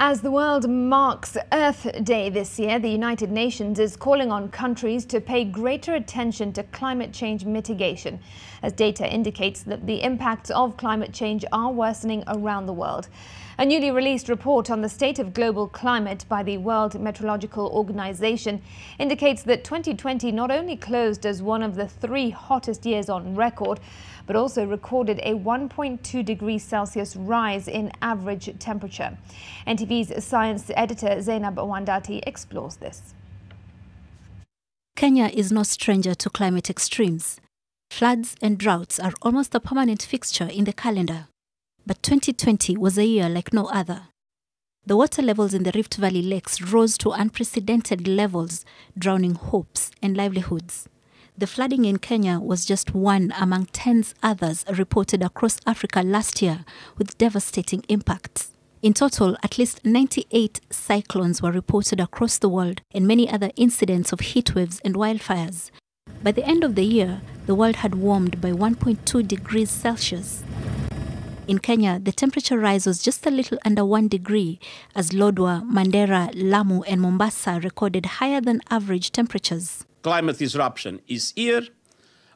As the world marks Earth Day this year, the United Nations is calling on countries to pay greater attention to climate change mitigation, as data indicates that the impacts of climate change are worsening around the world. A newly released report on the state of global climate by the World Meteorological Organization indicates that 2020 not only closed as one of the 3 hottest years on record, but also recorded a 1.2 degrees Celsius rise in average temperature. NTV's science editor Zainab Wandati explores this. Kenya is no stranger to climate extremes. Floods and droughts are almost a permanent fixture in the calendar. But 2020 was a year like no other. The water levels in the Rift Valley lakes rose to unprecedented levels, drowning hopes and livelihoods. The flooding in Kenya was just one among tens others reported across Africa last year, with devastating impacts. In total, at least 98 cyclones were reported across the world and many other incidents of heatwaves and wildfires. By the end of the year, the world had warmed by 1.2 degrees Celsius. In Kenya, the temperature rise was just a little under 1 degree, as Lodwar, Mandera, Lamu and Mombasa recorded higher than average temperatures. Climate disruption is here.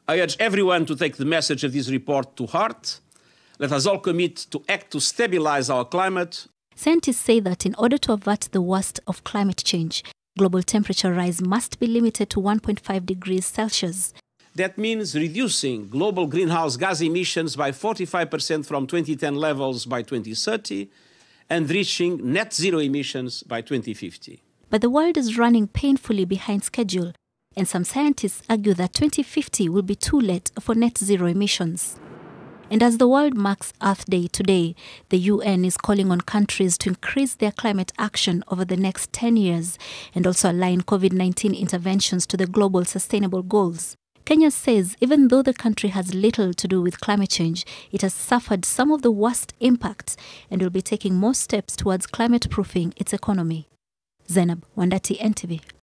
I urge everyone to take the message of this report to heart. Let us all commit to act to stabilize our climate. Scientists say that in order to avert the worst of climate change, global temperature rise must be limited to 1.5 degrees Celsius. That means reducing global greenhouse gas emissions by 45% from 2010 levels by 2030 and reaching net zero emissions by 2050. But the world is running painfully behind schedule, and some scientists argue that 2050 will be too late for net zero emissions. And as the world marks Earth Day today, the UN is calling on countries to increase their climate action over the next 10 years and also align COVID-19 interventions to the global sustainable goals. Kenya says even though the country has little to do with climate change, it has suffered some of the worst impacts and will be taking more steps towards climate-proofing its economy. Zainab Wandati, NTV.